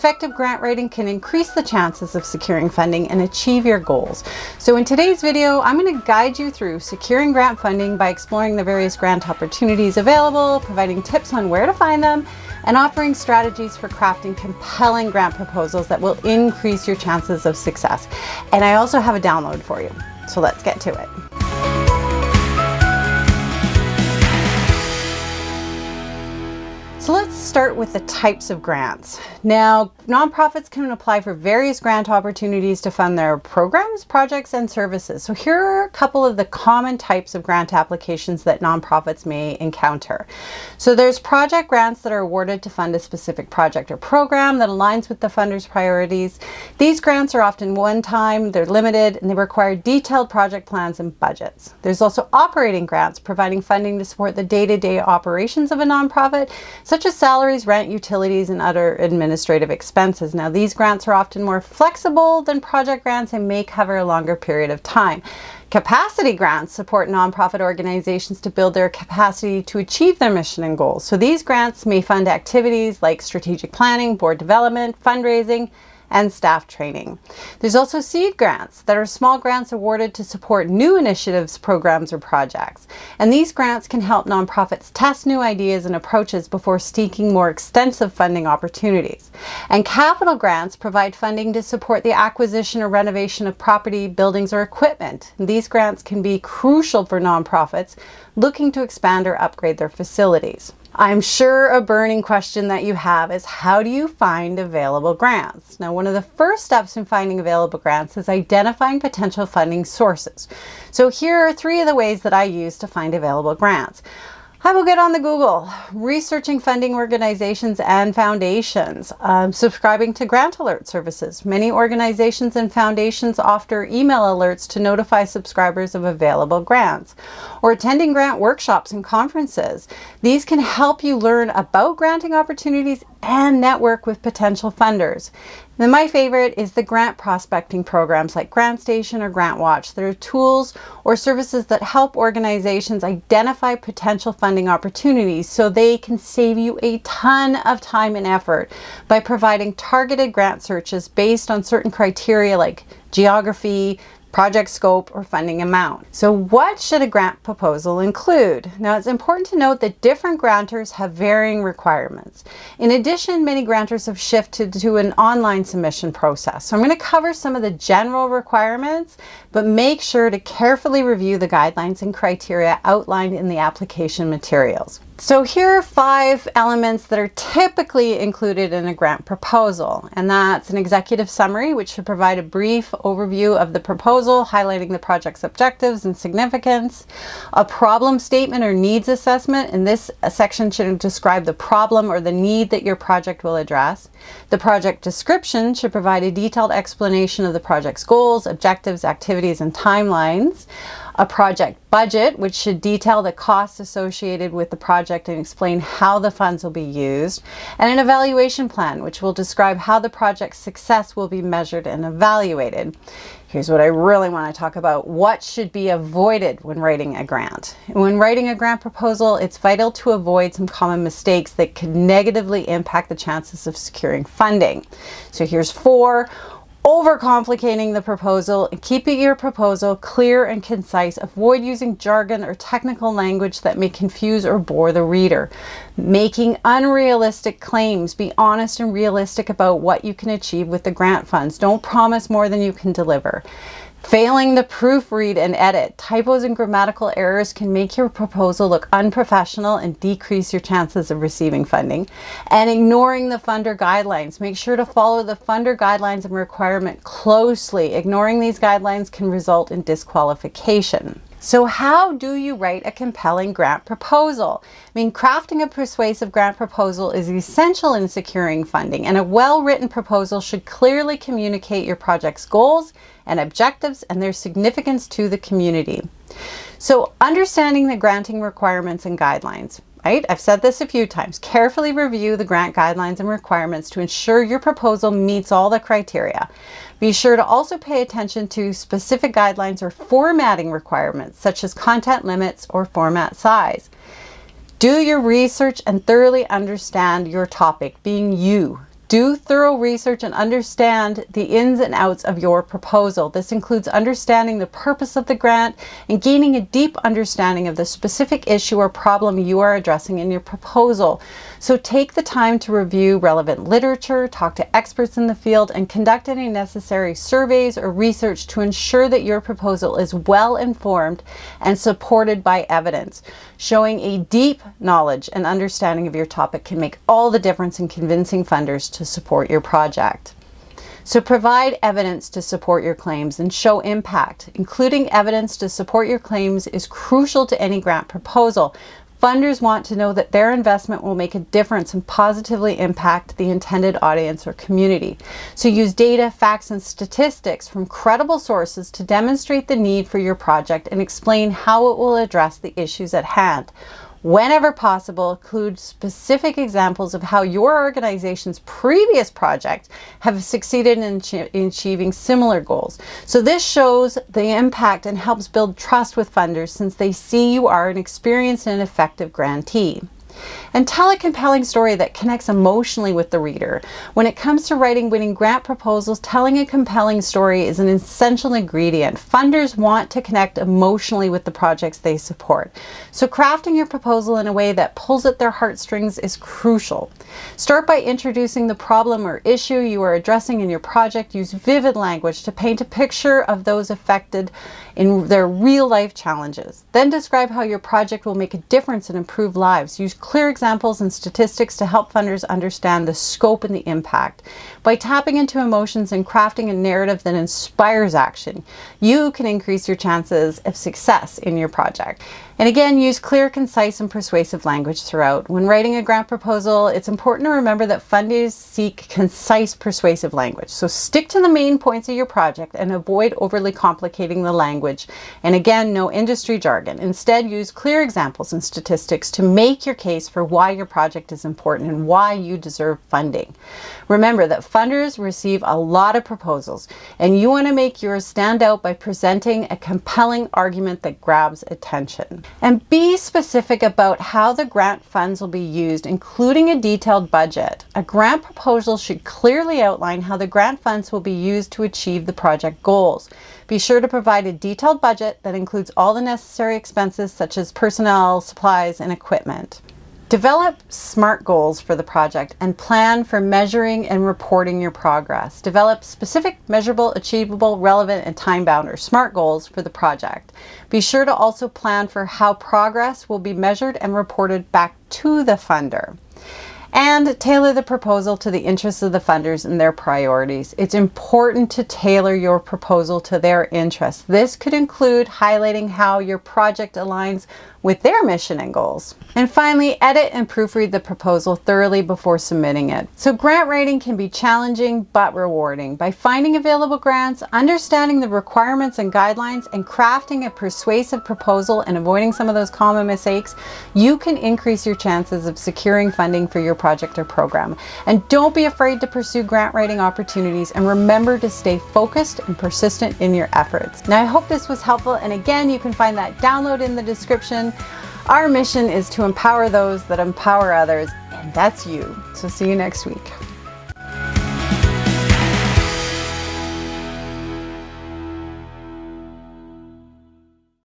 Effective grant writing can increase the chances of securing funding and achieve your goals. So in today's video, I'm going to guide you through securing grant funding by exploring the various grant opportunities available, providing tips on where to find them, and offering strategies for crafting compelling grant proposals that will increase your chances of success. And I also have a download for you. So let's get to it. So let's start with the types of grants. Now, nonprofits can apply for various grant opportunities to fund their programs, projects, and services. So here are a couple of the common types of grant applications that nonprofits may encounter. So there's project grants that are awarded to fund a specific project or program that aligns with the funder's priorities. These grants are often one-time, they're limited, and they require detailed project plans and budgets. There's also operating grants providing funding to support the day-to-day operations of a nonprofit, such as salaries, rent, utilities, and other administrative expenses. Now, these grants are often more flexible than project grants and may cover a longer period of time. Capacity grants support nonprofit organizations to build their capacity to achieve their mission and goals. So these grants may fund activities like strategic planning, board development, fundraising, and staff training. There's also seed grants that are small grants awarded to support new initiatives, programs, or projects. And these grants can help nonprofits test new ideas and approaches before seeking more extensive funding opportunities. And capital grants provide funding to support the acquisition or renovation of property, buildings, or equipment. And these grants can be crucial for nonprofits looking to expand or upgrade their facilities. I'm sure a burning question that you have is, how do you find available grants? Now, one of the first steps in finding available grants is identifying potential funding sources. So here are three of the ways that I use to find available grants. I will get on the Google, researching funding organizations and foundations, subscribing to grant alert services. Many organizations and foundations offer email alerts to notify subscribers of available grants, or attending grant workshops and conferences. These can help you learn about granting opportunities and network with potential funders. And then my favorite is the grant prospecting programs like GrantStation or GrantWatch. They're tools or services that help organizations identify potential funding opportunities so they can save you a ton of time and effort by providing targeted grant searches based on certain criteria like geography, project scope, or funding amount. So what should a grant proposal include? Now, it's important to note that different grantors have varying requirements. In addition, many grantors have shifted to an online submission process. So I'm going to cover some of the general requirements, but make sure to carefully review the guidelines and criteria outlined in the application materials. So here are 5 elements that are typically included in a grant proposal, and that's an executive summary, which should provide a brief overview of the proposal, highlighting the project's objectives and significance. A problem statement or needs assessment, and this section should describe the problem or the need that your project will address. The project description should provide a detailed explanation of the project's goals, objectives, activities, and timelines. A project budget, which should detail the costs associated with the project and explain how the funds will be used. And an evaluation plan, which will describe how the project's success will be measured and evaluated. Here's what I really want to talk about: what should be avoided when writing a grant. When writing a grant proposal, it's vital to avoid some common mistakes that could negatively impact the chances of securing funding. So here's 4. Overcomplicating the proposal and keeping your proposal clear and concise. Avoid using jargon or technical language that may confuse or bore the reader. Making unrealistic claims. Be honest and realistic about what you can achieve with the grant funds. Don't promise more than you can deliver. Failing to proofread and edit. Typos and grammatical errors can make your proposal look unprofessional and decrease your chances of receiving funding. And ignoring the funder guidelines. Make sure to follow the funder guidelines and requirement closely. Ignoring these guidelines can result in disqualification. So how do you write a compelling grant proposal? Crafting a persuasive grant proposal is essential in securing funding, and a well-written proposal should clearly communicate your project's goals and objectives and their significance to the community. So understanding the granting requirements and guidelines. Right? I've said this a few times. Carefully review the grant guidelines and requirements to ensure your proposal meets all the criteria. Be sure to also pay attention to specific guidelines or formatting requirements, such as content limits or format size. Do your research and thoroughly understand your topic, being you. Do thorough research and understand the ins and outs of your proposal. This includes understanding the purpose of the grant and gaining a deep understanding of the specific issue or problem you are addressing in your proposal. So take the time to review relevant literature, talk to experts in the field, and conduct any necessary surveys or research to ensure that your proposal is well informed and supported by evidence. Showing a deep knowledge and understanding of your topic can make all the difference in convincing funders to support your project. So provide evidence to support your claims and show impact. Including evidence to support your claims is crucial to any grant proposal. Funders want to know that their investment will make a difference and positively impact the intended audience or community. So use data, facts, and statistics from credible sources to demonstrate the need for your project and explain how it will address the issues at hand. Whenever possible, include specific examples of how your organization's previous project have succeeded in achieving similar goals. So this shows the impact and helps build trust with funders since they see you are an experienced and effective grantee. And tell a compelling story that connects emotionally with the reader. When it comes to writing winning grant proposals, telling a compelling story is an essential ingredient. Funders want to connect emotionally with the projects they support. So crafting your proposal in a way that pulls at their heartstrings is crucial. Start by introducing the problem or issue you are addressing in your project. Use vivid language to paint a picture of those affected in their real-life challenges. Then describe how your project will make a difference and improve lives. Use clear examples and statistics to help funders understand the scope and the impact. By tapping into emotions and crafting a narrative that inspires action, you can increase your chances of success in your project. And again, use clear, concise, and persuasive language throughout. When writing a grant proposal, it's important to remember that funders seek concise, persuasive language. So stick to the main points of your project and avoid overly complicating the language. And again, no industry jargon. Instead, use clear examples and statistics to make your case for why your project is important and why you deserve funding. Remember that funders receive a lot of proposals, and you want to make yours stand out by presenting a compelling argument that grabs attention. And be specific about how the grant funds will be used, including a detailed budget. A grant proposal should clearly outline how the grant funds will be used to achieve the project goals. Be sure to provide a detailed budget that includes all the necessary expenses such as personnel, supplies, and equipment. Develop SMART goals for the project and plan for measuring and reporting your progress. Develop specific, measurable, achievable, relevant, and time-bound or SMART goals for the project. Be sure to also plan for how progress will be measured and reported back to the funder. And tailor the proposal to the interests of the funders and their priorities. It's important to tailor your proposal to their interests. This could include highlighting how your project aligns with their mission and goals. And finally, edit and proofread the proposal thoroughly before submitting it. So grant writing can be challenging but rewarding. By finding available grants, understanding the requirements and guidelines, and crafting a persuasive proposal and avoiding some of those common mistakes, you can increase your chances of securing funding for your project or program. And don't be afraid to pursue grant writing opportunities, and remember to stay focused and persistent in your efforts. Now, I hope this was helpful, and again, you can find that download in the description. Our mission is to empower those that empower others, and that's you. So see you next week.